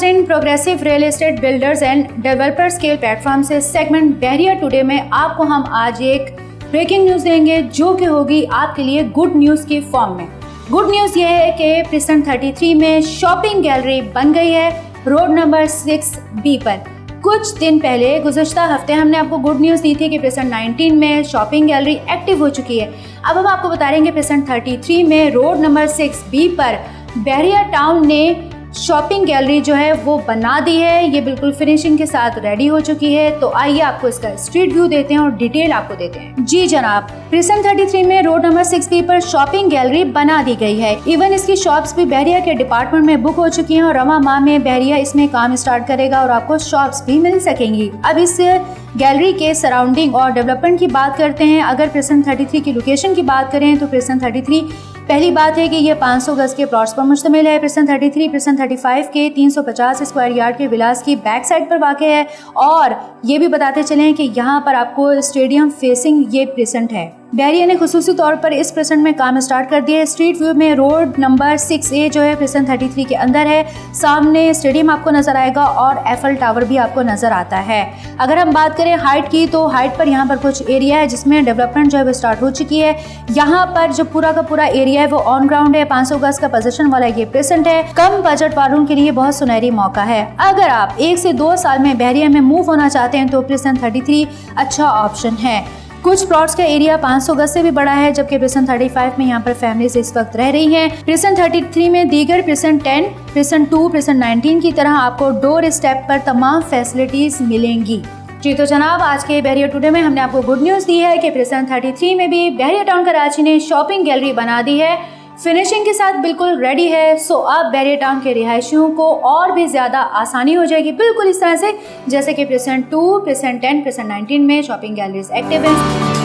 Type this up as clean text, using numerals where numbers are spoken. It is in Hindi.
Present progressive real estate builders end developer scale platform से सेगमेंट बहरिया टुडे में आपको हम आज एक ब्रेकिंग न्यूज़ देंगे जो कि होगी आपके लिए गुड न्यूज़ की फॉर्म में। गुड न्यूज़ ये है कि प्रिसन 33 में शॉपिंग गैलरी बन गई है रोड नंबर 6B पर। कुछ दिन पहले गुज़श्ता हफ्ते हमने आपको गुड न्यूज़ दी थी कि प्रिसन 19 में शॉपिंग गैलरी एक्टिव हो चुकी है। अब हम आपको बता रहे हैं कि प्रिसन 33 में रोड नंबर 6B पर बहरिया टाउन ने शॉपिंग गैलरी जो है वो बना दी है। ये बिल्कुल फिनिशिंग के साथ रेडी हो चुकी है। तो आइए आपको इसका स्ट्रीट व्यू देते हैं और डिटेल आपको देते हैं। जी जनाब, प्रिसन 33 में रोड नंबर 6B पर शॉपिंग गैलरी बना दी गई है। इवन इसकी शॉप्स भी बहरिया के डिपार्टमेंट में बुक हो चुकी हैं और रवा माह में बहरिया इसमें काम स्टार्ट करेगा और आपको शॉप्स भी मिल सकेंगी। अब इस गैलरी के सराउंडिंग और डेवलपमेंट की बात करते हैं। अगर प्रिसन 33 की लोकेशन की बात करें तो प्रिसन 33 पहली बात है कि ये 500 गज के प्लॉट्स पर मुश्तमिल है। प्रिसन 33 प्रिसन 35 के 350 स्क्वायर यार्ड के विलास की बैक साइड पर वाक़ है और ये भी बताते चलें कि यहाँ पर आपको स्टेडियम फेसिंग ये प्रेजेंट है। बहरिया ने खुसूसी तौर पर इस प्रेजेंट में काम स्टार्ट कर दिया है। स्ट्रीट व्यू में रोड नंबर 6A जो है प्रिसन 33 के अंदर है। सामने स्टेडियम आपको नजर आएगा और एफएल टावर भी आपको नजर आता है। अगर हम बात करें हाइट की तो हाइट पर यहाँ पर कुछ एरिया है जिसमें डेवलपमेंट जो है वो स्टार्ट हो चुकी है। यहाँ पर जो पूरा का पूरा एरिया है वो ऑन ग्राउंड है। 500 गज का पोजीशन वाला ये प्रेजेंट है। कम बजट वालों के लिए बहुत सुनहरी मौका है। अगर आप 1 से 2 साल में बहरिया में मूव होना चाहते हैं तो प्रिसन 33 अच्छा ऑप्शन है। कुछ प्लॉट्स का एरिया 500 गज से भी बड़ा है जबकि प्रिसन 35 में यहाँ पर फैमिलीज इस वक्त रह रही हैं। प्रिसन 33 में दीगर प्रिसन 10, प्रिसन 2, प्रिसन 19 की तरह आपको डोर स्टेप पर तमाम फैसिलिटीज मिलेंगी। जी तो जनाब, आज के बहरिया टुडे में हमने आपको गुड न्यूज़ दी है कि प्रिसन 33 में भी बहरिया टाउन कराची ने शॉपिंग गैलरी बना दी है। फिनिशिंग के साथ बिल्कुल रेडी है। सो अब बहरिया टाउन के रिहायशियों को और भी ज़्यादा आसानी हो जाएगी, बिल्कुल इस तरह से जैसे कि प्रिसन 2, प्रिसन 10, प्रिसन 19 में शॉपिंग गैलरीज एक्टिव हैं।